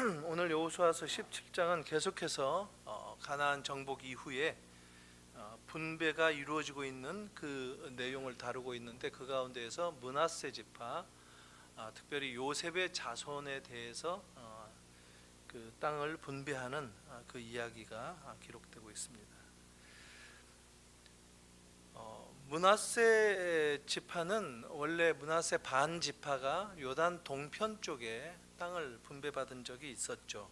오늘 여호수아서 17장은 계속해서 가나안 정복 이후에 분배가 이루어지고 있는 그 내용을 다루고 있는데, 그 가운데에서 므낫세 지파, 특별히 요셉의 자손에 대해서 그 땅을 분배하는 그 이야기가 기록되고 있습니다. 므낫세 지파는 원래 므낫세 반 지파가 요단 동편 쪽에 땅을 분배받은 적이 있었죠.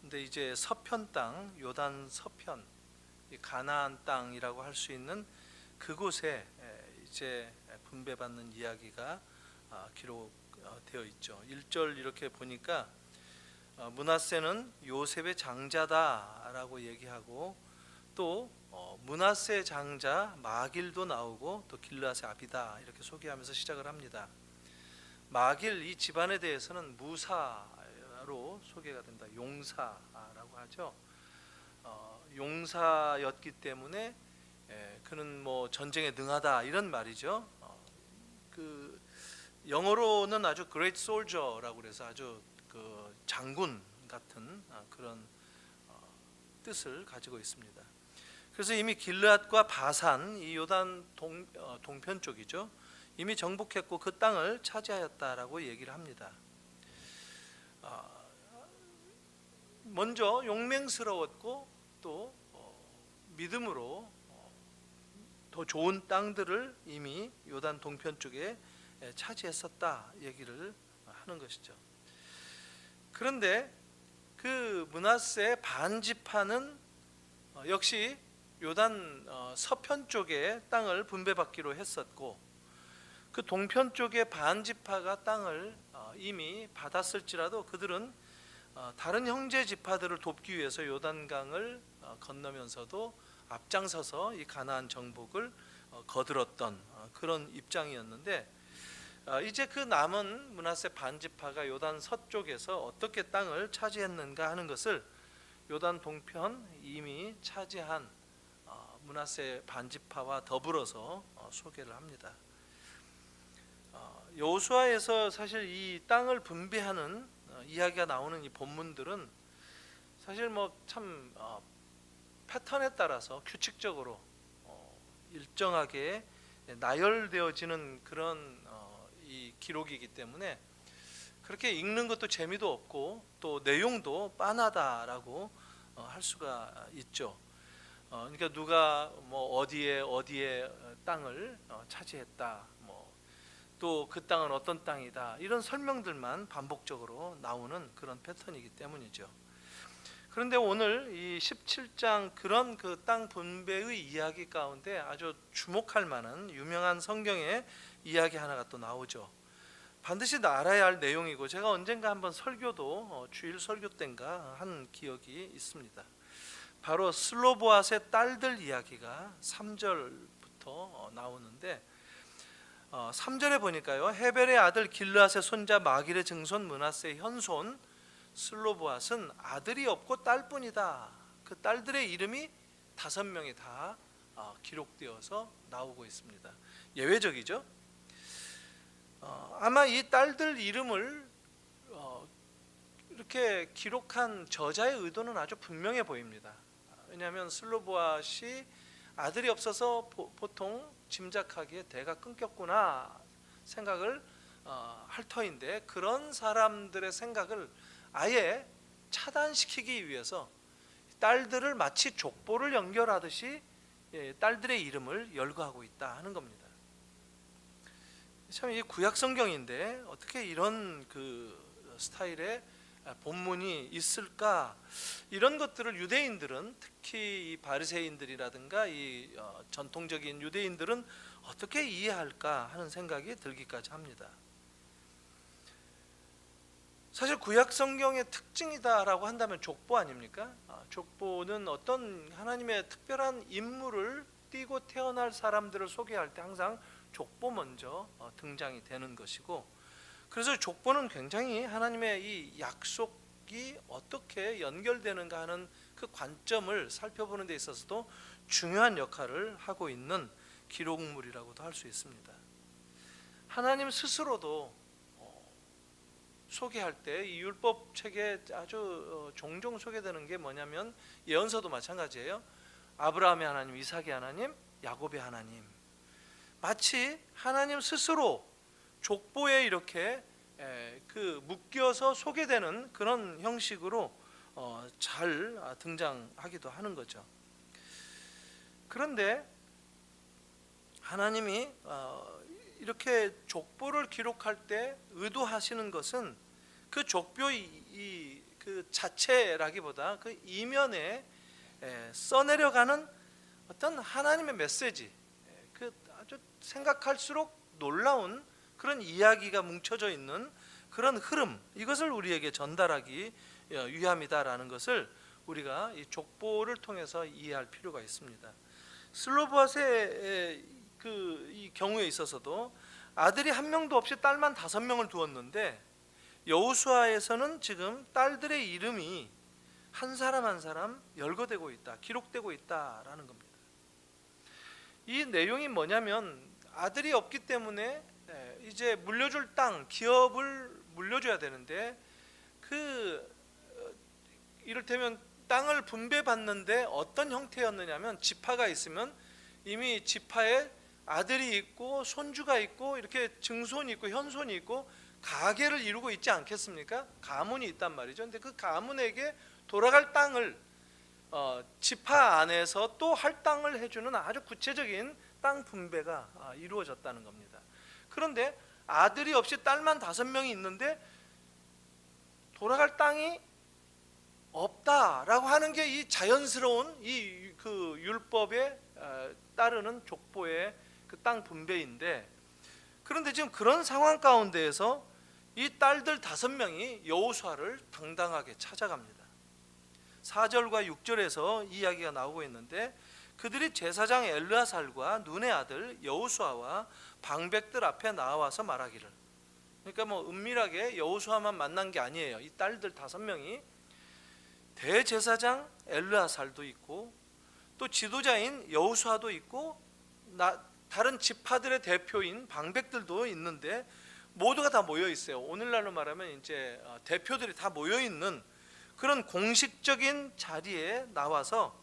근데 이제 서편 땅, 요단 서편, 가나안 땅이라고 할 수 있는 그곳에 이제 분배받는 이야기가 기록되어 있죠. 1절 이렇게 보니까 므낫세는 요셉의 장자다라고 얘기하고, 또 므낫세 장자 마길도 나오고, 또 길르앗의 아비다 이렇게 소개하면서 시작을 합니다. 마길, 이 집안에 대해서는 무사로 소개가 된다. 용사라고 하죠. 용사였기 때문에 그는 뭐 전쟁에 능하다 이런 말이죠. 그 영어로는 아주 great soldier라고 그래서 아주 그 장군 같은 그런 뜻을 가지고 있습니다. 그래서 이미 길르앗과 바산, 이 요단 동편 쪽이죠, 이미 정복했고 그 땅을 차지하였다라고 얘기를 합니다. 먼저 용맹스러웠고, 또 믿음으로 더 좋은 땅들을 이미 요단 동편 쪽에 차지했었다 얘기를 하는 것이죠. 그런데 그 므낫세 반지파는 역시 요단 서편 쪽에 땅을 분배받기로 했었고, 그 동편 쪽의 반지파가 땅을 이미 받았을지라도 그들은 다른 형제 지파들을 돕기 위해서 요단강을 건너면서도 앞장서서 이 가나안 정복을 거들었던 그런 입장이었는데, 이제 그 남은 므낫세 반지파가 요단 서쪽에서 어떻게 땅을 차지했는가 하는 것을 요단 동편 이미 차지한 므낫세 반지파와 더불어서 소개를 합니다. 여호수아에서 사실 이 땅을 분배하는 이야기가 나오는 이 본문들은 사실 뭐 참 패턴에 따라서 규칙적으로 일정하게 나열되어지는 그런 이 기록이기 때문에 그렇게 읽는 것도 재미도 없고, 또 내용도 빤하다라고 할 수가 있죠. 그러니까 누가 뭐 어디에 땅을 차지했다, 또 그 땅은 어떤 땅이다, 이런 설명들만 반복적으로 나오는 그런 패턴이기 때문이죠. 그런데 오늘 이 17장 그런 그 땅 분배의 이야기 가운데 아주 주목할 만한 유명한 성경의 이야기 하나가 또 나오죠. 반드시 알아야 할 내용이고, 제가 언젠가 한번 설교도 주일 설교 때인가 한 기억이 있습니다. 바로 슬로보앗의 딸들 이야기가 3절부터 나오는데, 3절에 보니까요, 헤벨의 아들 길르앗의 손자 마길의 증손 므낫세의 현손 슬로보앗은 아들이 없고 딸뿐이다. 그 딸들의 이름이 5명이 다 기록되어서 나오고 있습니다. 예외적이죠. 아마 이 딸들 이름을 이렇게 기록한 저자의 의도는 아주 분명해 보입니다. 왜냐하면 슬로보앗이 아들이 없어서 보통 짐작하기에 대가 끊겼구나 생각을 할 터인데, 그런 사람들의 생각을 아예 차단시키기 위해서 딸들을 마치 족보를 연결하듯이 딸들의 이름을 열거하고 있다 하는 겁니다. 참, 이 구약 성경인데 어떻게 이런 그 스타일의 본문이 있을까? 이런 것들을 유대인들은, 특히 이 바리새인들이라든가 이 전통적인 유대인들은 어떻게 이해할까 하는 생각이 들기까지 합니다. 사실 구약 성경의 특징이다라고 한다면 족보 아닙니까? 족보는 어떤 하나님의 특별한 인물을 띠고 태어날 사람들을 소개할 때 항상 족보 먼저 등장이 되는 것이고, 그래서 족보는 굉장히 하나님의 이 약속이 어떻게 연결되는가 하는 그 관점을 살펴보는 데 있어서도 중요한 역할을 하고 있는 기록물이라고도 할 수 있습니다. 하나님 스스로도 소개할 때 이 율법 책에 아주 종종 소개되는 게 뭐냐면 예언서도 마찬가지예요. 아브라함의 하나님, 이삭의 하나님, 야곱의 하나님. 마치 하나님 스스로 족보에 이렇게 묶여서 소개되는 그런 형식으로 잘 등장하기도 하는 거죠. 그런데 하나님이 이렇게 족보를 기록할 때 의도하시는 것은 그 족보의 그 자체라기보다 그 이면에 써내려가는 어떤 하나님의 메시지, 그 아주 생각할수록 놀라운 그런 이야기가 뭉쳐져 있는 그런 흐름, 이것을 우리에게 전달하기 위함이다라는 것을 우리가 이 족보를 통해서 이해할 필요가 있습니다. 슬로브앗의 이 경우에 있어서도 아들이 한 명도 없이 딸만 5명을 두었는데 여호수아에서는 지금 딸들의 이름이 한 사람 한 사람 열거되고 있다, 기록되고 있다라는 겁니다. 이 내용이 뭐냐면 아들이 없기 때문에 이제 물려줄 땅, 기업을 물려줘야 되는데 이를테면 땅을 분배받는데 어떤 형태였느냐면 지파가 있으면 이미 지파에 아들이 있고 손주가 있고 이렇게 증손이 있고 현손이 있고 가계를 이루고 있지 않겠습니까? 가문이 있단 말이죠. 근데 그 가문에게 돌아갈 땅을 지파 안에서 또 할당을 해주는 아주 구체적인 땅 분배가 이루어졌다는 겁니다. 그런데 아들이 없이 딸만 5명이 있는데 돌아갈 땅이 없다라고 하는 게 이 자연스러운 그 율법에 따르는 족보의 그 땅 분배인데, 그런데 지금 그런 상황 가운데에서 이 딸들 5명이 여호수아를 당당하게 찾아갑니다. 4절과 6절에서 이야기가 나오고 있는데 그들이 제사장 엘르아살과 눈의 아들 여호수아와 방백들 앞에 나와서 말하기를, 그러니까 뭐 은밀하게 여호수아만 만난 게 아니에요. 이 딸들 5명이 대제사장 엘르아살도 있고 또 지도자인 여호수아도 있고 다른 지파들의 대표인 방백들도 있는데 모두가 다 모여 있어요. 오늘날로 말하면 이제 대표들이 다 모여 있는 그런 공식적인 자리에 나와서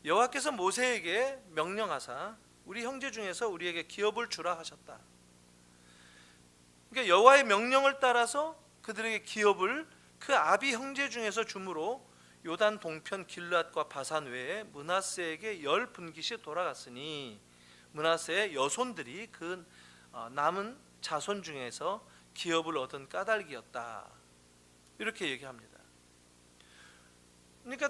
여호와께서 모세에게 명령하사 우리 형제 중에서 우리에게 기업을 주라 하셨다. 그러니까 여호와의 명령을 따라서 그들에게 기업을 그 아비 형제 중에서 주므로 요단 동편 길앗과 바산 외에 므낫세에게 10분깃이 돌아갔으니 므낫세의 여손들이 그 남은 자손 중에서 기업을 얻은 까닭이었다. 이렇게 얘기합니다. 그러니까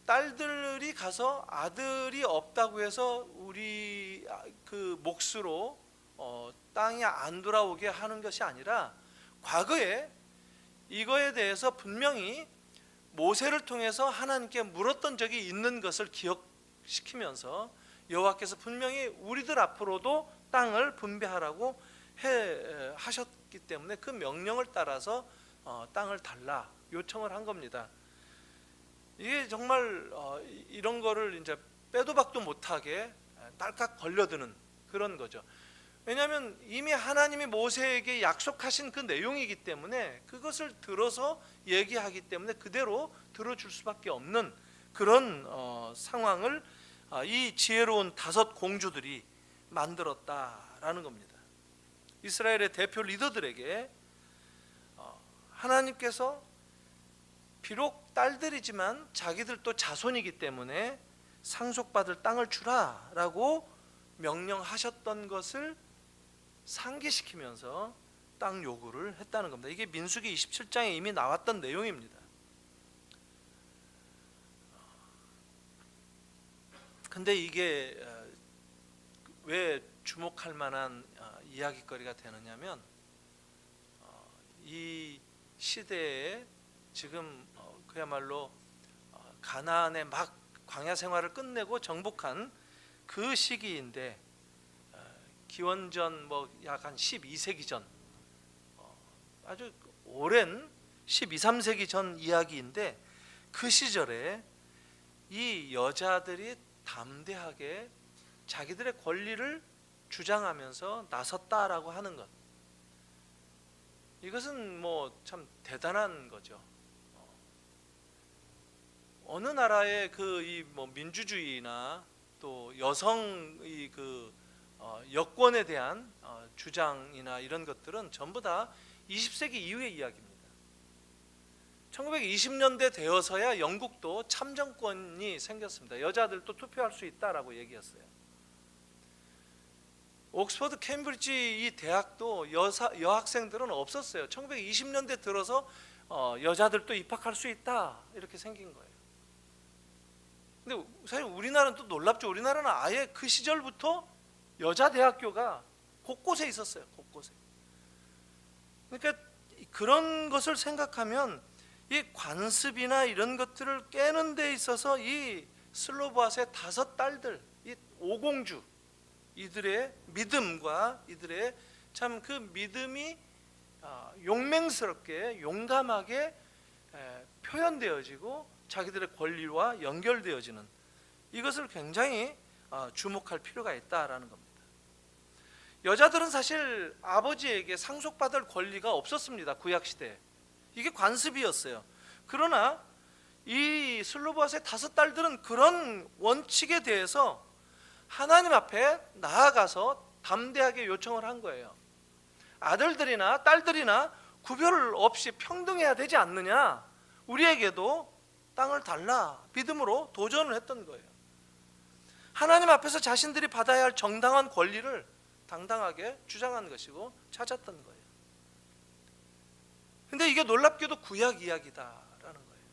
딸들이 가서 아들이 없다고 해서 우리 그 몫으로 땅이 안 돌아오게 하는 것이 아니라 과거에 이거에 대해서 분명히 모세를 통해서 하나님께 물었던 적이 있는 것을 기억시키면서 여호와께서 분명히 우리들 앞으로도 땅을 분배하라고 하셨기 때문에 그 명령을 따라서 땅을 달라 요청을 한 겁니다. 이게 정말 이런 거를 이제 빼도 박도 못하게 딸깍 걸려드는 그런 거죠. 왜냐하면 이미 하나님이 모세에게 약속하신 그 내용이기 때문에 그것을 들어서 얘기하기 때문에 그대로 들어줄 수밖에 없는 그런 상황을 이 지혜로운 5 공주들이 만들었다라는 겁니다. 이스라엘의 대표 리더들에게 하나님께서 비록 딸들이지만 자기들도 자손이기 때문에 상속받을 땅을 주라라고 명령하셨던 것을 상기시키면서 땅 요구를 했다는 겁니다. 이게 민수기 27장에 이미 나왔던 내용입니다. 근데 이게 왜 주목할 만한 이야기거리가 되느냐면 이 시대에 지금 그야말로 가나안의 막 광야 생활을 끝내고 정복한 그 시기인데 기원전 약 한 12세기 전 아주 오랜 12, 13세기 전 이야기인데 그 시절에 이 여자들이 담대하게 자기들의 권리를 주장하면서 나섰다라고 하는 것, 이것은 뭐 참 대단한 거죠. 어느 나라의 그 이 뭐 민주주의나 또 여성의 그 여권에 대한 주장이나 이런 것들은 전부 다 20세기 이후의 이야기입니다. 1920년대 되어서야 영국도 참정권이 생겼습니다. 여자들도 투표할 수 있다라고 얘기했어요. 옥스퍼드, 케임브리지 이 대학도 여학생들은 없었어요. 1920년대 들어서 여자들도 입학할 수 있다 이렇게 생긴 거예요. 근데 사실 우리나라는 또 놀랍죠. 우리나라는 아예 그 시절부터 여자 대학교가 곳곳에 있었어요. 곳곳에. 그러니까 그런 것을 생각하면 이 관습이나 이런 것들을 깨는 데 있어서 이 슬로보아스의 5 딸들, 이 오공주, 이들의 믿음과 이들의 참 그 믿음이 용맹스럽게 용감하게 표현되어지고 자기들의 권리와 연결되어지는, 이것을 굉장히 주목할 필요가 있다라는 겁니다. 여자들은 사실 아버지에게 상속받을 권리가 없었습니다. 구약시대에. 이게 관습이었어요. 그러나 이 슬로보아스의 5 딸들은 그런 원칙에 대해서 하나님 앞에 나아가서 담대하게 요청을 한 거예요. 아들들이나 딸들이나 구별 없이 평등해야 되지 않느냐, 우리에게도 땅을 달라, 믿음으로 도전을 했던 거예요. 하나님 앞에서 자신들이 받아야 할 정당한 권리를 당당하게 주장한 것이고 찾았던 거예요. 근데 이게 놀랍게도 구약 이야기다라는 거예요.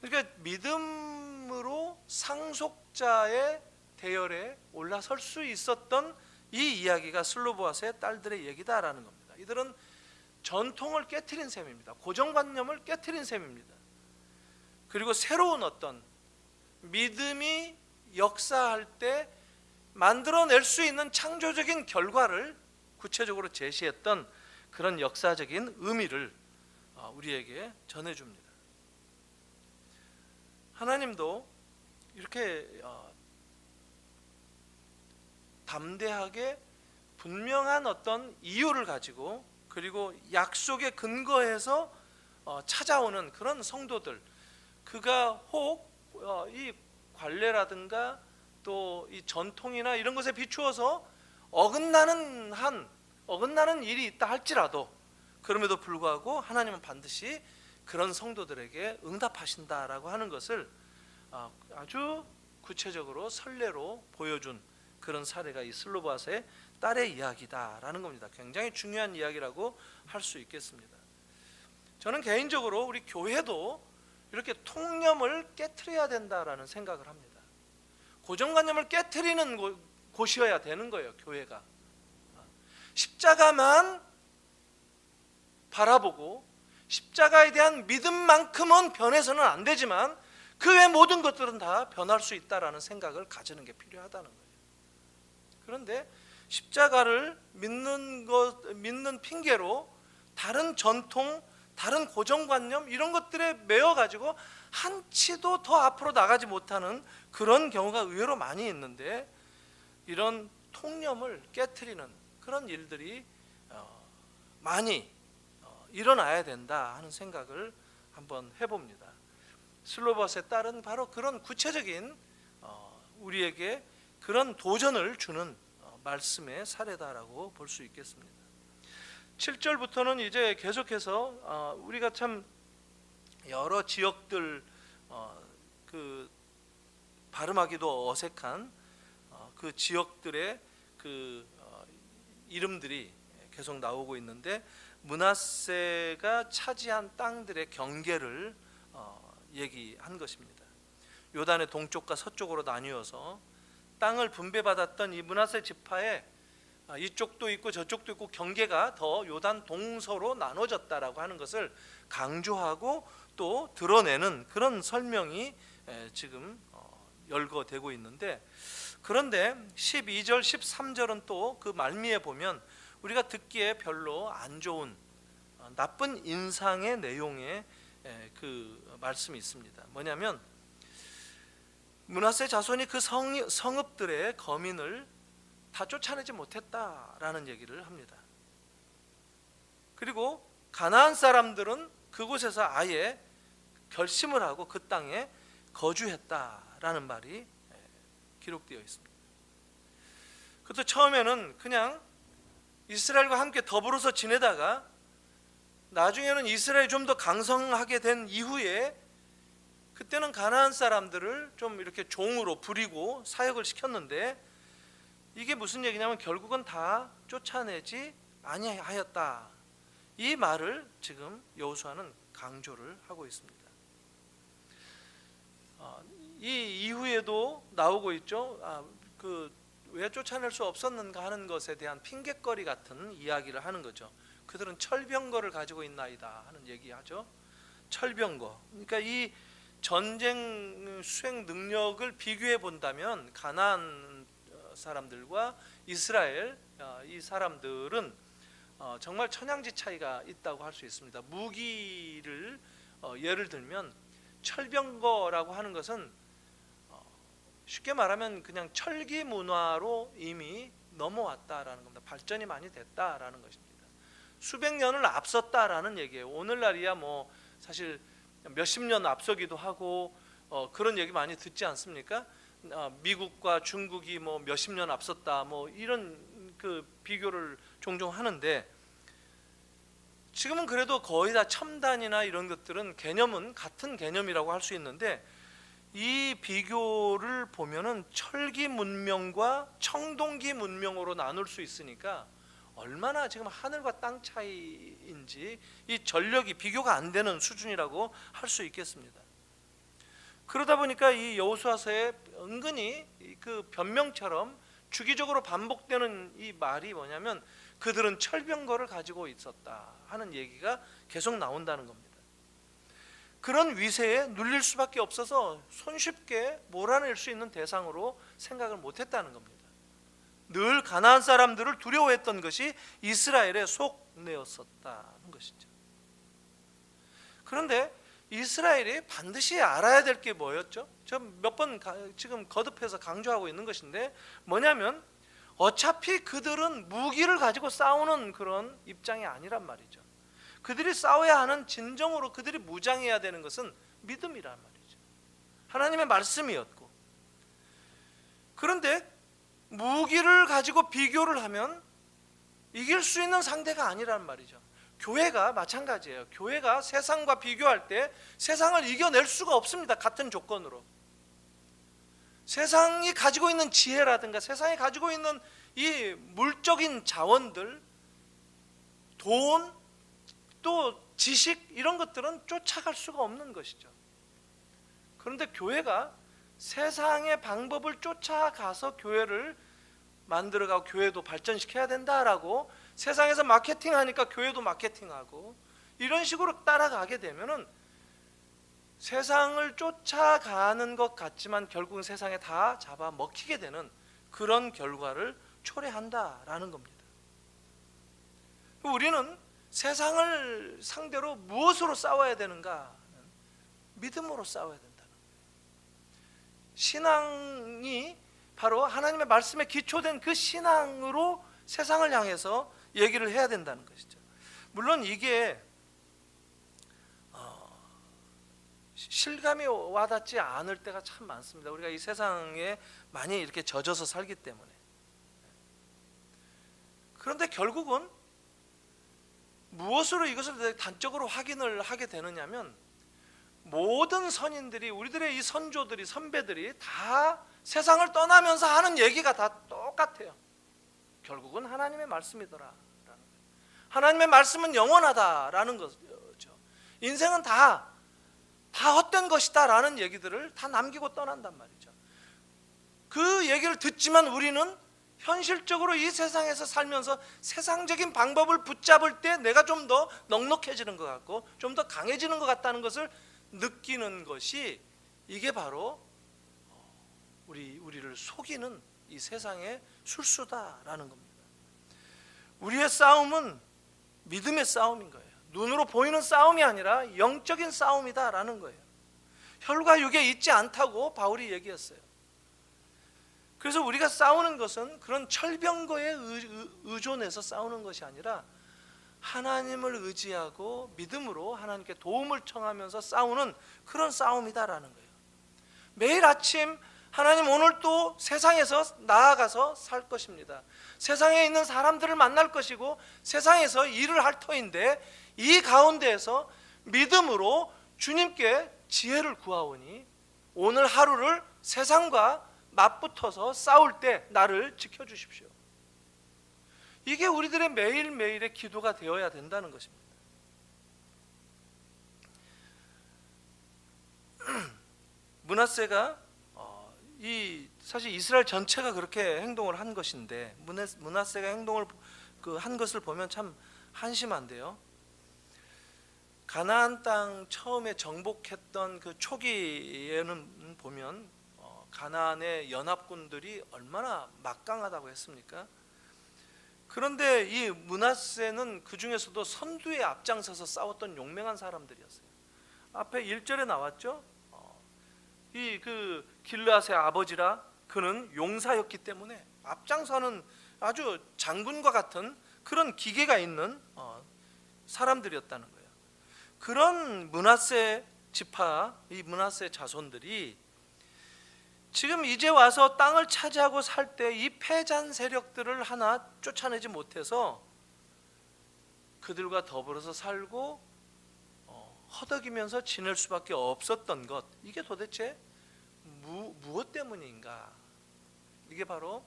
그러니까 믿음으로 상속자의 대열에 올라설 수 있었던 이 이야기가 슬로보아스의 딸들의 얘기다라는 겁니다. 이들은 전통을 깨트린 셈입니다. 고정관념을 깨트린 셈입니다. 그리고 새로운 어떤 믿음이 역사할 때 만들어낼 수 있는 창조적인 결과를 구체적으로 제시했던 그런 역사적인 의미를 우리에게 전해줍니다. 하나님도 이렇게 담대하게 분명한 어떤 이유를 가지고, 그리고 약속에 근거해서 찾아오는 그런 성도들, 그가 혹 이 관례라든가 또 이 전통이나 이런 것에 비추어서 어긋나는 일이 있다 할지라도, 그럼에도 불구하고 하나님은 반드시 그런 성도들에게 응답하신다라고 하는 것을 아주 구체적으로 선례로 보여준 그런 사례가 이 슬로보아스의 딸의 이야기다라는 겁니다. 굉장히 중요한 이야기라고 할 수 있겠습니다. 저는 개인적으로 우리 교회도 이렇게 통념을 깨트려야 된다라는 생각을 합니다. 고정관념을 깨트리는 곳이어야 되는 거예요. 교회가 십자가만 바라보고 십자가에 대한 믿음만큼은 변해서는 안 되지만 그 외 모든 것들은 다 변할 수 있다라는 생각을 가지는 게 필요하다는 거예요. 그런데 십자가를 믿는 핑계로 다른 전통, 다른 고정관념 이런 것들에 매여 가지고 한치도 더 앞으로 나가지 못하는 그런 경우가 의외로 많이 있는데, 이런 통념을 깨트리는 그런 일들이 많이 일어나야 된다 하는 생각을 한번 해봅니다. 슬로보아스의 딸은 바로 그런 구체적인 우리에게 그런 도전을 주는 말씀의 사례다라고 볼 수 있겠습니다. 7절부터는 이제 계속해서 우리가 참 여러 지역들 그 발음하기도 어색한 그 지역들의 그 이름들이 계속 나오고 있는데, 므낫세가 차지한 땅들의 경계를 얘기한 것입니다. 요단의 동쪽과 서쪽으로 나뉘어서 땅을 분배받았던 이 므낫세 지파에 이쪽도 있고 저쪽도 있고 경계가 더 요단 동서로 나눠졌다라고 하는 것을 강조하고 또 드러내는 그런 설명이 지금 열거되고 있는데, 그런데 12절 13절은 또 그 말미에 보면 우리가 듣기에 별로 안 좋은 나쁜 인상의 내용의 그 말씀이 있습니다. 뭐냐면 므낫세 자손이 그 성읍들의 거민을 다 쫓아내지 못했다라는 얘기를 합니다. 그리고 가나안 사람들은 그곳에서 아예 결심을 하고 그 땅에 거주했다라는 말이 기록되어 있습니다. 그것도 처음에는 그냥 이스라엘과 함께 더불어서 지내다가 나중에는 이스라엘이 좀 더 강성하게 된 이후에 그때는 가나안 사람들을 좀 이렇게 종으로 부리고 사역을 시켰는데, 이게 무슨 얘기냐면 결국은 다 쫓아내지 아니하였다, 이 말을 지금 여호수아는 강조를 하고 있습니다. 이 이후에도 나오고 있죠. 왜 쫓아낼 수 없었는가 하는 것에 대한 핑계거리 같은 이야기를 하는 거죠. 그들은 철병거를 가지고 있나이다 하는 얘기하죠. 철병거. 그러니까 이 전쟁 수행 능력을 비교해 본다면 가나안 사람들과 이스라엘 이 사람들은 정말 천양지 차이가 있다고 할 수 있습니다. 무기를 예를 들면 철병거라고 하는 것은 쉽게 말하면 그냥 철기 문화로 이미 넘어왔다라는 겁니다. 발전이 많이 됐다라는 것입니다. 수백 년을 앞섰다라는 얘기예요. 오늘날이야 뭐 사실 몇십 년 앞서기도 하고 그런 얘기 많이 듣지 않습니까? 미국과 중국이 뭐 몇십 년 앞섰다 뭐 이런 그 비교를 종종 하는데, 지금은 그래도 거의 다 첨단이나 이런 것들은 개념은 같은 개념이라고 할 수 있는데, 이 비교를 보면은 철기 문명과 청동기 문명으로 나눌 수 있으니까 얼마나 지금 하늘과 땅 차이인지 이 전력이 비교가 안 되는 수준이라고 할 수 있겠습니다. 그러다 보니까 이 여호수아서에 은근히 그 변명처럼 주기적으로 반복되는 이 말이 뭐냐면 그들은 철병거를 가지고 있었다 하는 얘기가 계속 나온다는 겁니다. 그런 위세에 눌릴 수밖에 없어서 손쉽게 몰아낼 수 있는 대상으로 생각을 못했다는 겁니다. 늘 가나안 사람들을 두려워했던 것이 이스라엘의 속내였었다는 것이죠. 그런데 이스라엘이 반드시 알아야 될 게 뭐였죠? 저 몇 번 지금 거듭해서 강조하고 있는 것인데 뭐냐면 어차피 그들은 무기를 가지고 싸우는 그런 입장이 아니란 말이죠. 그들이 싸워야 하는, 진정으로 그들이 무장해야 되는 것은 믿음이란 말이죠. 하나님의 말씀이었고, 그런데 무기를 가지고 비교를 하면 이길 수 있는 상대가 아니란 말이죠. 교회가 마찬가지예요. 교회가 세상과 비교할 때 세상을 이겨낼 수가 없습니다. 같은 조건으로. 세상이 가지고 있는 지혜라든가 세상이 가지고 있는 이 물적인 자원들, 돈, 또 지식, 이런 것들은 쫓아갈 수가 없는 것이죠. 그런데 교회가 세상의 방법을 쫓아가서 교회를 만들어가고 교회도 발전시켜야 된다라고 세상에서 마케팅하니까 교회도 마케팅하고 이런 식으로 따라가게 되면은 세상을 쫓아가는 것 같지만 결국은 세상에 다 잡아먹히게 되는 그런 결과를 초래한다라는 겁니다. 우리는 세상을 상대로 무엇으로 싸워야 되는가? 믿음으로 싸워야 된다는 거예요. 신앙이 바로 하나님의 말씀에 기초된 그 신앙으로 세상을 향해서 얘기를 해야 된다는 것이죠. 물론 이게 실감이 와닿지 않을 때가 참 많습니다. 우리가 이 세상에 많이 이렇게 젖어서 살기 때문에. 그런데 결국은 무엇으로 이것을 단적으로 확인을 하게 되느냐면 모든 선인들이, 우리들의 이 선조들이, 선배들이 다 세상을 떠나면서 하는 얘기가 다 똑같아요. 결국은 하나님의 말씀이더라. 하나님의 말씀은 영원하다라는 거죠. 인생은 다 헛된 것이다 라는 얘기들을 다 남기고 떠난단 말이죠. 그 얘기를 듣지만 우리는 현실적으로 이 세상에서 살면서 세상적인 방법을 붙잡을 때 내가 좀 더 넉넉해지는 것 같고 좀 더 강해지는 것 같다는 것을 느끼는 것이, 이게 바로 우리를 속이는 이 세상의 술수다라는 겁니다. 우리의 싸움은 믿음의 싸움인 거예요. 눈으로 보이는 싸움이 아니라 영적인 싸움이다라는 거예요. 혈과 육에 있지 않다고 바울이 얘기했어요. 그래서 우리가 싸우는 것은 그런 철병거에 의존해서 싸우는 것이 아니라 하나님을 의지하고 믿음으로 하나님께 도움을 청하면서 싸우는 그런 싸움이다라는 거예요. 매일 아침 하나님 오늘 또 세상에서 나아가서 살 것입니다. 세상에 있는 사람들을 만날 것이고 세상에서 일을 할 터인데 이 가운데에서 믿음으로 주님께 지혜를 구하오니 오늘 하루를 세상과 맞붙어서 싸울 때 나를 지켜주십시오. 이게 우리들의 매일매일의 기도가 되어야 된다는 것입니다. 므낫세가 사실 이스라엘 전체가 그렇게 행동을 한 것인데 므낫세가 행동을 한 것을 보면 참 한심한데요. 가나안 땅 처음에 정복했던 그 초기에는 보면 가나안의 연합군들이 얼마나 막강하다고 했습니까? 그런데 이 므낫세는 그 중에서도 선두에 앞장서서 싸웠던 용맹한 사람들이었어요. 앞에 1절에 나왔죠. 그 길르앗의 아버지라 그는 용사였기 때문에 앞장서는 아주 장군과 같은 그런 기계가 있는 사람들이었다는 거예요. 그런 므낫세 지파, 이 므낫세 자손들이 지금 이제 와서 땅을 차지하고 살 때 이 패잔 세력들을 하나 쫓아내지 못해서 그들과 더불어서 살고 허덕이면서 지낼 수밖에 없었던 것, 이게 도대체 무엇 때문인가? 이게 바로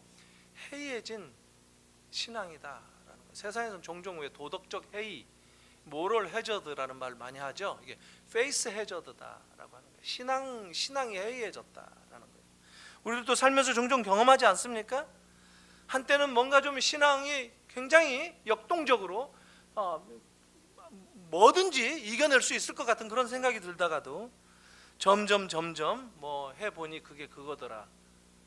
해이해진 신앙이다라는 거예요. 세상에서는 종종 왜 도덕적 해이, 모럴 해저드라는 말 많이 하죠. 이게 페이스 해저드다라고 하는 거예요. 신앙이 해이해졌다라는 거예요. 우리도 살면서 종종 경험하지 않습니까? 한때는 뭔가 좀 신앙이 굉장히 역동적으로 뭐든지 이겨낼 수 있을 것 같은 그런 생각이 들다가도 점점 뭐 해보니 그게 그거더라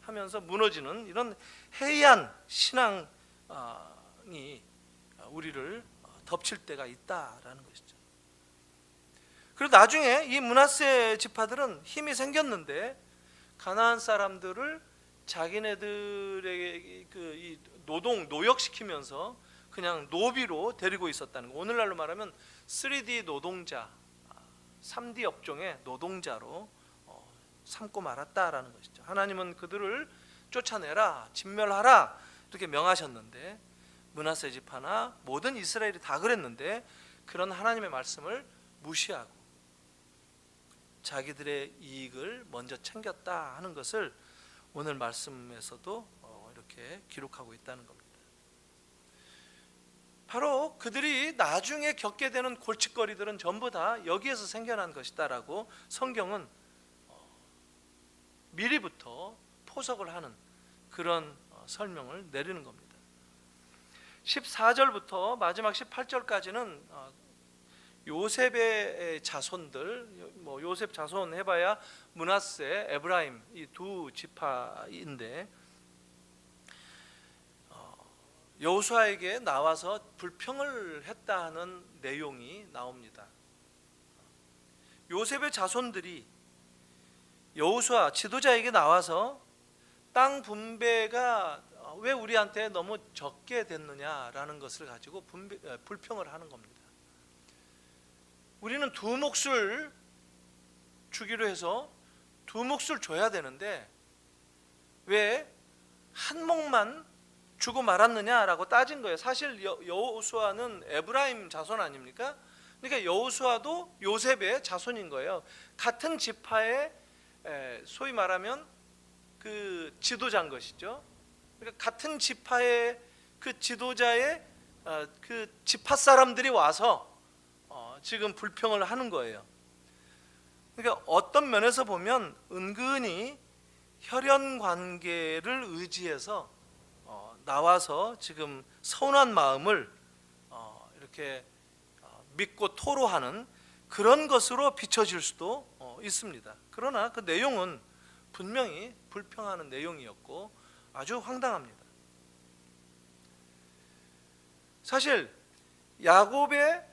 하면서 무너지는 이런 해이한 신앙이 우리를 덮칠 때가 있다라는 것이죠. 그리고 나중에 이 므낫세 지파들은 힘이 생겼는데 가나안 사람들을 자기네들에게 이 노역시키면서 그냥 노비로 데리고 있었다는 거. 오늘날로 말하면 3D 노동자, 3D 업종의 노동자로 삼고 말았다라는 것이죠. 하나님은 그들을 쫓아내라, 진멸하라 이렇게 명하셨는데 므낫세 지파나 모든 이스라엘이 다 그랬는데 그런 하나님의 말씀을 무시하고 자기들의 이익을 먼저 챙겼다 하는 것을 오늘 말씀에서도 이렇게 기록하고 있다는 겁니다. 바로 그들이 나중에 겪게 되는 골칫거리들은 전부 다 여기에서 생겨난 것이다라고 성경은 미리부터 포석을 하는 그런 설명을 내리는 겁니다. 14절부터 마지막 18절까지는 요셉의 자손들, 요셉 자손 해봐야 므낫세, 에브라임 이 두 지파인데 여호수아에게 나와서 불평을 했다는 내용이 나옵니다. 요셉의 자손들이 여호수아 지도자에게 나와서 땅 분배가 왜 우리한테 너무 적게 됐느냐라는 것을 가지고 불평을 하는 겁니다. 우리는 두 몫을 주기로 해서 두 몫을 줘야 되는데 왜 한 몫만 주고 말았느냐라고 따진 거예요. 사실 여호수아는 에브라임 자손 아닙니까? 그러니까 여호수아도 요셉의 자손인 거예요. 같은 지파의 소위 말하면 그 지도자인 것이죠. 그러니까 같은 지파의 그 지도자의 그 지파 사람들이 와서 지금 불평을 하는 거예요. 그러니까 어떤 면에서 보면 은근히 혈연 관계를 의지해서 나와서 지금 서운한 마음을 이렇게 믿고 토로하는 그런 것으로 비춰질 수도 있습니다. 그러나 그 내용은 분명히 불평하는 내용이었고 아주 황당합니다. 사실 야곱의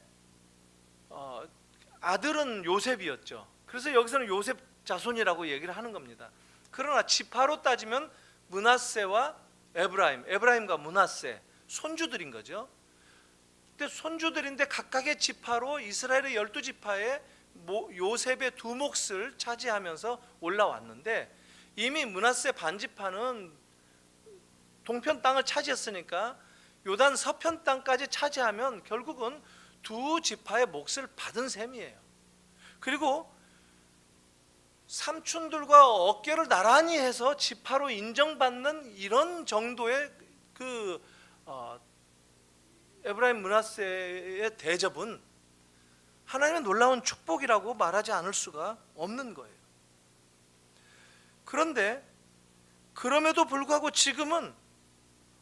아들은 요셉이었죠. 그래서 여기서는 요셉 자손이라고 얘기를 하는 겁니다. 그러나 지파로 따지면 므낫세와 에브라임과 므낫세 손주들인 거죠. 근데 손주들인데 각각의 지파로 이스라엘의 12지파에 요셉의 두 몫을 차지하면서 올라왔는데, 이미 므낫세 반지파는 동편 땅을 차지했으니까 요단 서편 땅까지 차지하면 결국은 두 지파의 몫을 받은 셈이에요. 그리고 삼촌들과 어깨를 나란히 해서 지파로 인정받는 이런 정도의 에브라임 므낫세의 대접은 하나님의 놀라운 축복이라고 말하지 않을 수가 없는 거예요. 그런데 그럼에도 불구하고 지금은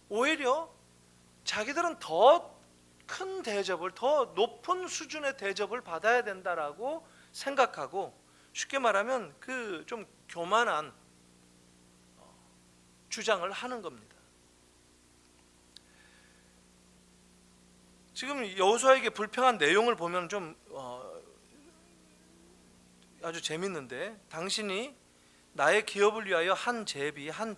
오히려 자기들은 더 큰 대접을, 더 높은 수준의 대접을 받아야 된다라고 생각하고, 쉽게 말하면 그 좀 교만한 주장을 하는 겁니다. 지금 여호수아에게 불평한 내용을 보면 좀 아주 재밌는데, 당신이 나의 기업을 위하여 한 제비 한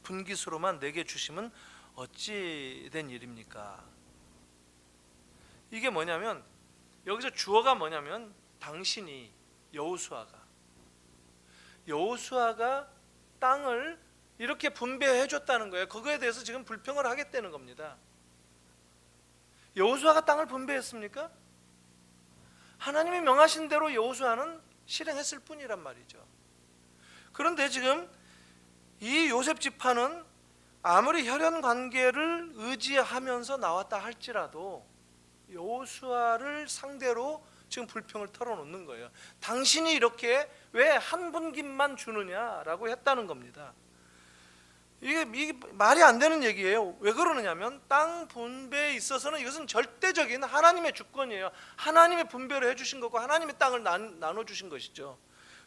분깃으로만 내게 주심은 어찌 된 일입니까? 이게 뭐냐면, 여기서 주어가 뭐냐면 당신이, 여호수아가 땅을 이렇게 분배해 줬다는 거예요. 그거에 대해서 지금 불평을 하겠다는 겁니다. 여호수아가 땅을 분배했습니까? 하나님이 명하신 대로 여호수아는 실행했을 뿐이란 말이죠. 그런데 지금 이 요셉 지파는 아무리 혈연 관계를 의지하면서 나왔다 할지라도 여호수아를 상대로 지금 불평을 털어놓는 거예요. 당신이 이렇게 왜 한 분깃만 주느냐라고 했다는 겁니다. 이게 말이 안 되는 얘기예요. 왜 그러느냐면, 땅 분배에 있어서는 이것은 절대적인 하나님의 주권이에요. 하나님의 분배를 해주신 거고 하나님의 땅을 나눠주신 것이죠.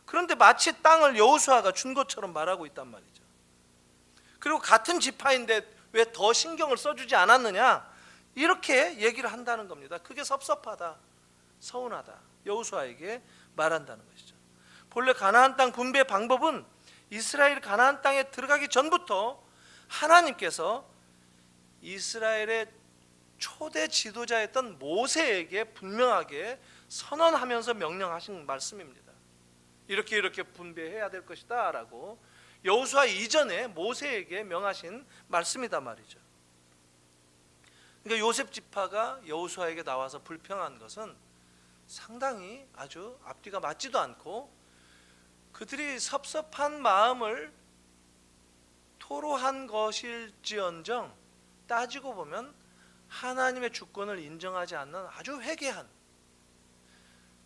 그런데 마치 땅을 여호수아가 준 것처럼 말하고 있단 말이죠. 그리고 같은 지파인데 왜 더 신경을 써주지 않았느냐, 이렇게 얘기를 한다는 겁니다. 그게 섭섭하다, 서운하다, 여호수아에게 말한다는 것이죠. 본래 가나안 땅 분배 방법은 이스라엘 가나안 땅에 들어가기 전부터 하나님께서 이스라엘의 초대 지도자였던 모세에게 분명하게 선언하면서 명령하신 말씀입니다. 이렇게 분배해야 될 것이다 라고 여호수아 이전에 모세에게 명하신 말씀이다 말이죠. 그러니까 요셉 지파가 여호수아에게 나와서 불평한 것은 상당히 아주 앞뒤가 맞지도 않고, 그들이 섭섭한 마음을 토로한 것일지언정 따지고 보면 하나님의 주권을 인정하지 않는 아주 회개한,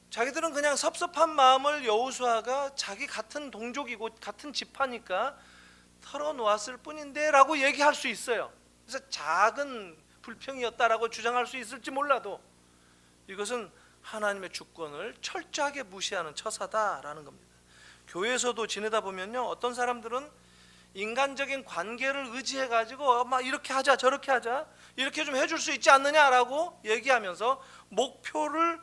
자기들은 그냥 섭섭한 마음을 여호수아가 자기 같은 동족이고 같은 지파니까 털어놓았을 뿐인데 라고 얘기할 수 있어요. 그래서 작은 불평이었다라고 주장할 수 있을지 몰라도 이것은 하나님의 주권을 철저하게 무시하는 처사다라는 겁니다. 교회에서도 지내다 보면요, 어떤 사람들은 인간적인 관계를 의지해 가지고 막 이렇게 하자 저렇게 하자, 이렇게 좀 해줄 수 있지 않느냐라고 얘기하면서 목표를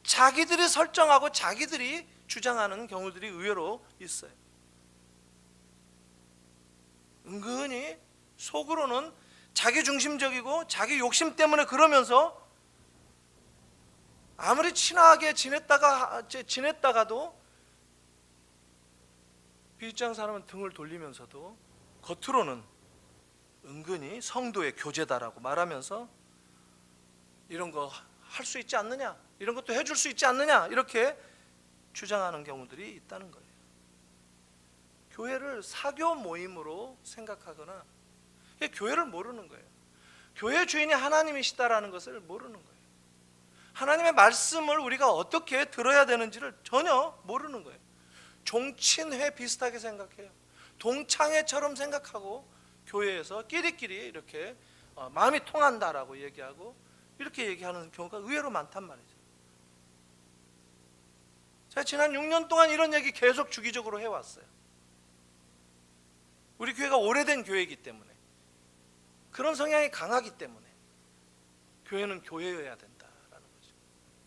자기들이 설정하고 자기들이 주장하는 경우들이 의외로 있어요. 은근히 속으로는 자기 중심적이고 자기 욕심 때문에 그러면서 아무리 친하게 지냈다가도 비읍장 사람은 등을 돌리면서도 겉으로는 은근히 성도의 교제다라고 말하면서 이런 거 할 수 있지 않느냐, 이런 것도 해줄 수 있지 않느냐, 이렇게 주장하는 경우들이 있다는 거예요. 교회를 사교 모임으로 생각하거나, 교회를 모르는 거예요. 교회 주인이 하나님이시다라는 것을 모르는 거예요. 하나님의 말씀을 우리가 어떻게 들어야 되는지를 전혀 모르는 거예요. 종친회 비슷하게 생각해요. 동창회처럼 생각하고 교회에서 끼리끼리 이렇게 마음이 통한다라고 얘기하고 이렇게 얘기하는 경우가 의외로 많단 말이죠. 제가 지난 6년 동안 이런 얘기 계속 주기적으로 해왔어요. 우리 교회가 오래된 교회이기 때문에, 그런 성향이 강하기 때문에 교회는 교회여야 된다라는 거죠.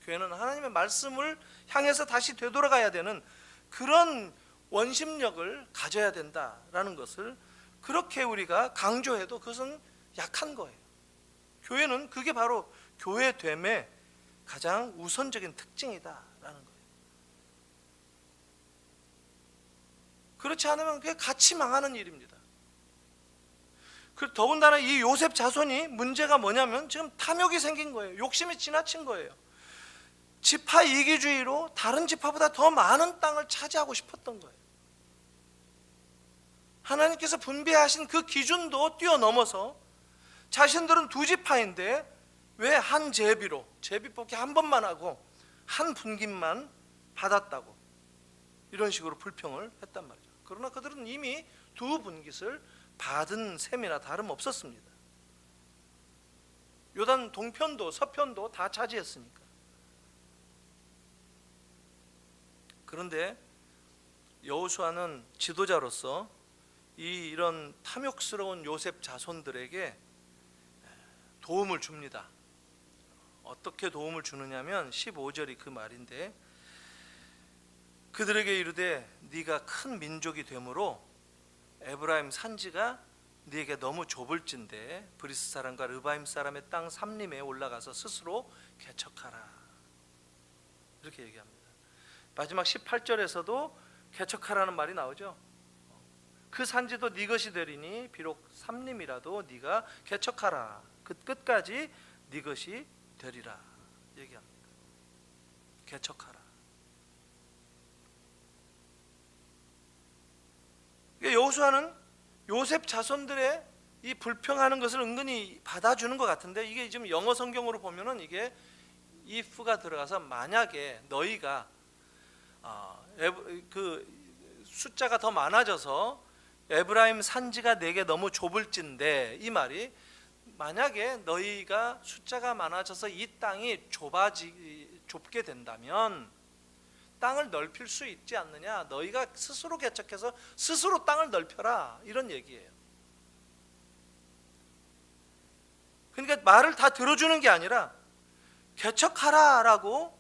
교회는 하나님의 말씀을 향해서 다시 되돌아가야 되는 그런 원심력을 가져야 된다라는 것을 그렇게 우리가 강조해도 그것은 약한 거예요. 교회는 그게 바로 교회됨의 가장 우선적인 특징이다라는 거예요. 그렇지 않으면 그게 같이 망하는 일입니다. 더군다나 이 요셉 자손이 문제가 뭐냐면 지금 탐욕이 생긴 거예요. 욕심이 지나친 거예요. 지파 이기주의로 다른 지파보다 더 많은 땅을 차지하고 싶었던 거예요. 하나님께서 분배하신 그 기준도 뛰어넘어서 자신들은 두 지파인데 왜 한 제비로 제비 뽑기 한 번만 하고 한 분깃만 받았다고 이런 식으로 불평을 했단 말이죠. 그러나 그들은 이미 두 분깃을 받은 셈이나 다름없었습니다. 요단 동편도 서편도 다 차지했으니까. 그런데 여호수아는 지도자로서 이런 탐욕스러운 요셉 자손들에게 도움을 줍니다. 어떻게 도움을 주느냐면 15절이 그 말인데, 그들에게 이르되 네가 큰 민족이 되므로 에브라임 산지가 네게 너무 좁을진데 브리스 사람과 르바임 사람의 땅 삼림에 올라가서 스스로 개척하라. 이렇게 얘기합니다. 마지막 18절에서도 개척하라는 말이 나오죠. 그 산지도 네 것이 되리니 비록 삼림이라도 네가 개척하라. 그 끝까지 네 것이 되리라 얘기합니다. 개척하라. 여호수아는 요셉 자손들의 이 불평하는 것을 은근히 받아주는 것 같은데, 이게 지금 영어 성경으로 보면은 이게 if가 들어가서 만약에 너희가 그 숫자가 더 많아져서 에브라임 산지가 내게 너무 좁을진데, 이 말이 만약에 너희가 숫자가 많아져서 이 땅이 좁게 된다면 땅을 넓힐 수 있지 않느냐, 너희가 스스로 개척해서 스스로 땅을 넓혀라, 이런 얘기예요. 그러니까 말을 다 들어주는 게 아니라 개척하라라고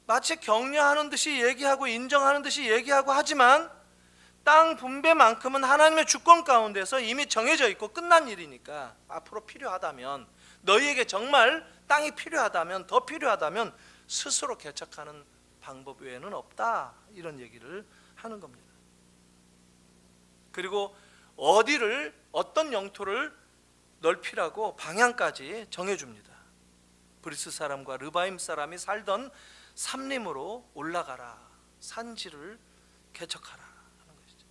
마치 격려하는 듯이 얘기하고 인정하는 듯이 얘기하고 하지만 땅 분배만큼은 하나님의 주권 가운데서 이미 정해져 있고 끝난 일이니까 앞으로 필요하다면, 너희에게 정말 땅이 필요하다면, 더 필요하다면 스스로 개척하는 방법 외에는 없다, 이런 얘기를 하는 겁니다. 그리고 어떤 영토를 넓히라고 방향까지 정해줍니다. 브리스 사람과 르바임 사람이 살던 삼림으로 올라가라, 산지를 개척하라 하는 것이죠.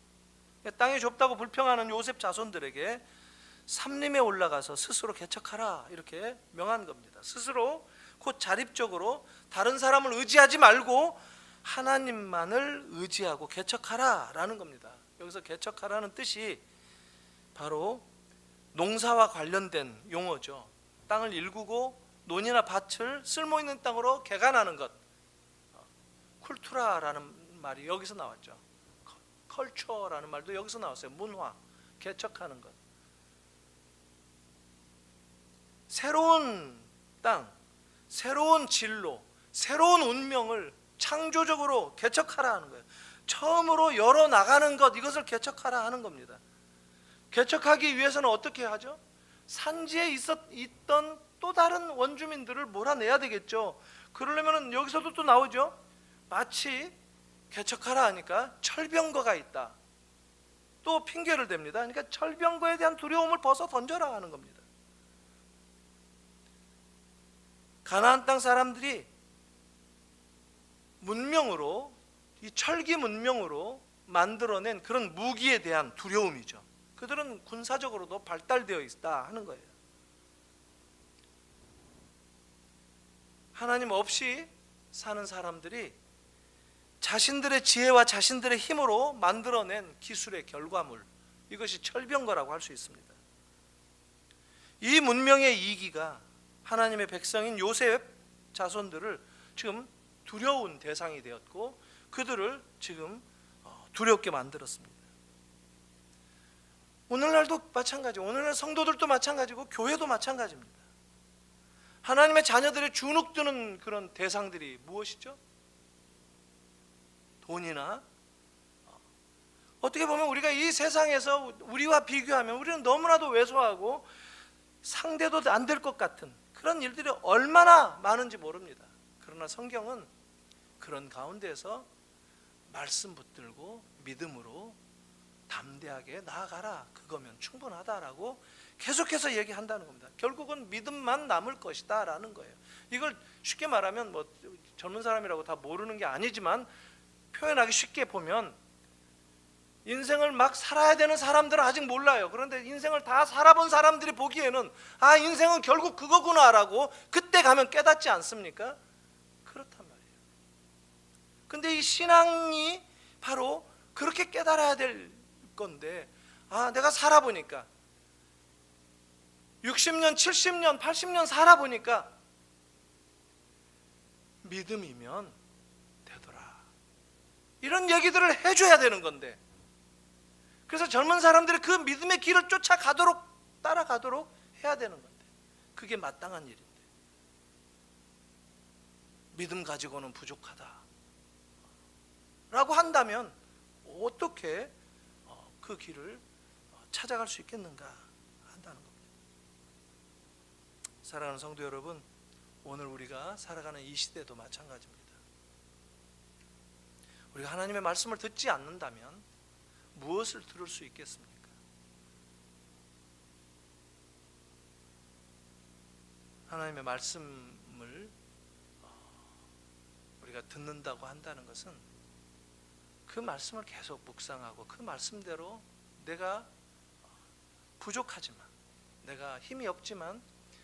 땅이 좁다고 불평하는 요셉 자손들에게 삼림에 올라가서 스스로 개척하라, 이렇게 명한 겁니다. 스스로 곧 자립적으로 다른 사람을 의지하지 말고 하나님만을 의지하고 개척하라라는 겁니다. 여기서 개척하라는 뜻이 바로 농사와 관련된 용어죠. 땅을 일구고 논이나 밭을 쓸모있는 땅으로 개간하는 것, 쿨투라라는 말이 여기서 나왔죠. 컬처라는 말도 여기서 나왔어요. 문화, 개척하는 것. 새로운 땅, 새로운 진로, 새로운 운명을 창조적으로 개척하라 하는 거예요. 처음으로 열어나가는 것, 이것을 개척하라 하는 겁니다. 개척하기 위해서는 어떻게 하죠? 산지에 있던 또 다른 원주민들을 몰아내야 되겠죠. 그러려면 여기서도 또 나오죠. 마치 개척하라 하니까 철병거가 있다, 또 핑계를 댑니다. 그러니까 철병거에 대한 두려움을 벗어 던져라 하는 겁니다. 가나안 땅 사람들이 문명으로, 이 철기 문명으로 만들어낸 그런 무기에 대한 두려움이죠. 그들은 군사적으로도 발달되어 있다 하는 거예요. 하나님 없이 사는 사람들이 자신들의 지혜와 자신들의 힘으로 만들어낸 기술의 결과물, 이것이 철병거라고 할 수 있습니다. 이 문명의 이기가 하나님의 백성인 요셉 자손들을 지금 두려운 대상이 되었고, 그들을 지금 두렵게 만들었습니다. 오늘날도 마찬가지, 오늘날 성도들도 마찬가지고 교회도 마찬가지입니다. 하나님의 자녀들의 주눅드는 그런 대상들이 무엇이죠? 돈이나, 어떻게 보면 우리가 이 세상에서 우리와 비교하면 우리는 너무나도 왜소하고 상대도 안 될 것 같은 그런 일들이 얼마나 많은지 모릅니다. 그러나 성경은 그런 가운데서 말씀 붙들고 믿음으로 담대하게 나아가라, 그거면 충분하다라고 계속해서 얘기한다는 겁니다. 결국은 믿음만 남을 것이다 라는 거예요. 이걸 쉽게 말하면 뭐 젊은 사람이라고 다 모르는 게 아니지만 표현하기 쉽게 보면, 인생을 막 살아야 되는 사람들은 아직 몰라요. 그런데 인생을 다 살아본 사람들이 보기에는 아, 인생은 결국 그거구나 라고 그때 가면 깨닫지 않습니까? 그렇단 말이에요. 근데 이 신앙이 바로 그렇게 깨달아야 될 건데, 아, 내가 살아보니까 60년, 70년, 80년 살아보니까 믿음이면 되더라, 이런 얘기들을 해줘야 되는 건데, 그래서 젊은 사람들이 그 믿음의 길을 쫓아가도록, 따라가도록 해야 되는 건데, 그게 마땅한 일인데, 믿음 가지고는 부족하다 라고 한다면 어떻게 그 길을 찾아갈 수 있겠는가 한다는 겁니다. 사랑하는 성도 여러분, 오늘 우리가 살아가는 이 시대도 마찬가지입니다. 우리가 하나님의 말씀을 듣지 않는다면 무엇을 들을 수 있겠습니까? 하나님의 말씀을 우리가 듣는다고 한다는 것은 그 말씀을 계속 묵상하고 그 말씀대로 내가 부족하지만, 내가 힘이 없지만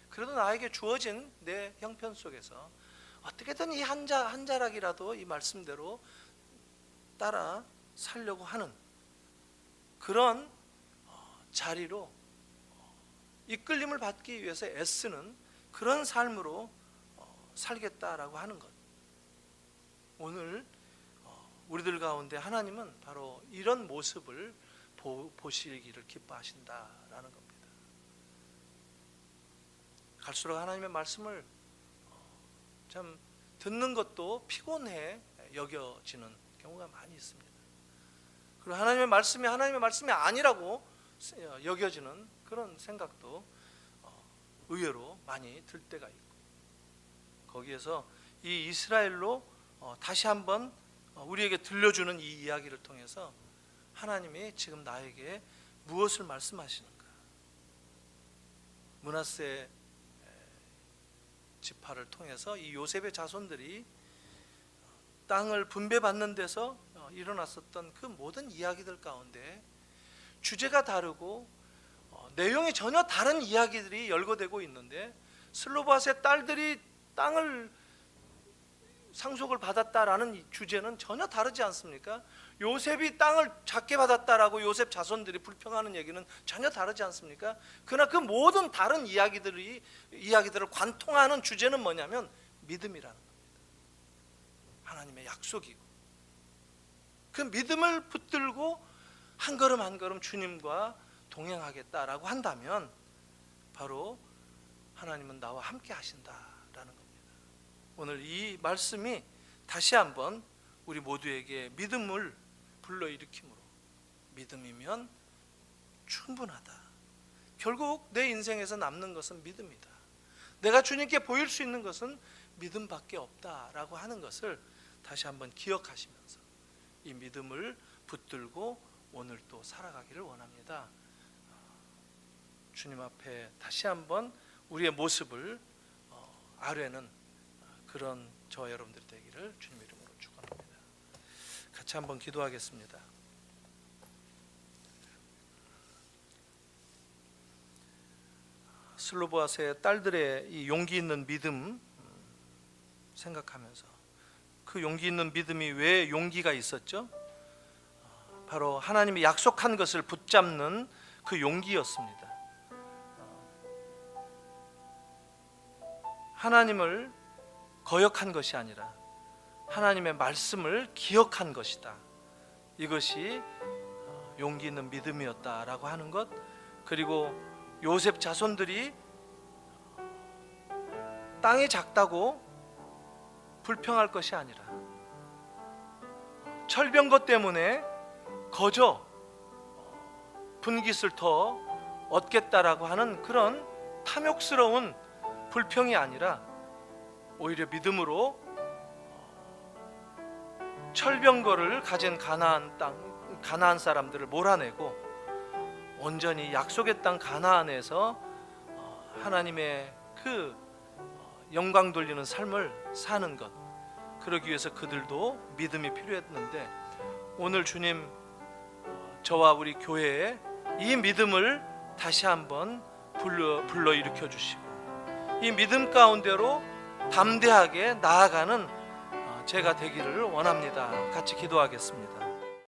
그래도 나에게 주어진 내 형편 속에서 어떻게든 이 한 자락이라도 이 말씀대로 따라 살려고 하는 그런 자리로 이끌림을 받기 위해서 애쓰는 그런 삶으로 살겠다라고 하는 것. 오늘 우리들 가운데 하나님은 바로 이런 모습을 보시기를 기뻐하신다라는 겁니다. 갈수록 하나님의 말씀을 참 듣는 것도 피곤해 여겨지는 경우가 많이 있습니다. 그리고 하나님의 말씀이 아니라고 여겨지는 그런 생각도 의외로 많이 들 때가 있고, 거기에서 이 이스라엘로 다시 한번 우리에게 들려주는 이 이야기를 통해서 하나님이 지금 나에게 무엇을 말씀하시는가. 므낫세 지파를 통해서 이 요셉의 자손들이 땅을 분배받는 데서 일어났었던 그 모든 이야기들 가운데 주제가 다르고 내용이 전혀 다른 이야기들이 열거되고 있는데, 슬로바스의 딸들이 땅을 상속을 받았다라는 이 주제는 전혀 다르지 않습니까? 요셉이 땅을 작게 받았다라고 요셉 자손들이 불평하는 얘기는 전혀 다르지 않습니까? 그러나 그 모든 다른 이야기들을 관통하는 주제는 뭐냐면 믿음이라는 겁니다. 하나님의 약속이고, 그 믿음을 붙들고 한 걸음 한 걸음 주님과 동행하겠다라고 한다면 바로 하나님은 나와 함께 하신다라는 겁니다. 오늘 이 말씀이 다시 한번 우리 모두에게 믿음을 불러일으키므로, 믿음이면 충분하다. 결국 내 인생에서 남는 것은 믿음이다. 내가 주님께 보일 수 있는 것은 믿음밖에 없다라고 하는 것을 다시 한번 기억하시면서 이 믿음을 붙들고 오늘 또 살아가기를 원합니다. 주님 앞에 다시 한번 우리의 모습을 아뢰는 그런 저와 여러분들이 되기를 주님 이름으로 축원합니다. 같이 한번 기도하겠습니다. 슬로보아스의 딸들의 이 용기 있는 믿음 생각하면서, 그 용기 있는 믿음이 왜 용기가 있었죠? 바로 하나님이 약속한 것을 붙잡는 그 용기였습니다. 하나님을 거역한 것이 아니라 하나님의 말씀을 기억한 것이다. 이것이 용기 있는 믿음이었다라고 하는 것. 그리고 요셉 자손들이 땅이 작다고 불평할 것이 아니라 철병거 때문에 거저 분깃을 더 얻겠다라고 하는 그런 탐욕스러운 불평이 아니라 오히려 믿음으로 철병거를 가진 가나안 사람들을 몰아내고 온전히 약속의 땅 가나안에서 하나님의 그 영광 돌리는 삶을 사는 것, 그러기 위해서 그들도 믿음이 필요했는데, 오늘 주님 저와 우리 교회에 이 믿음을 다시 한번 불러 일으켜 주시고, 이 믿음 가운데로 담대하게 나아가는 제가 되기를 원합니다. 같이 기도하겠습니다.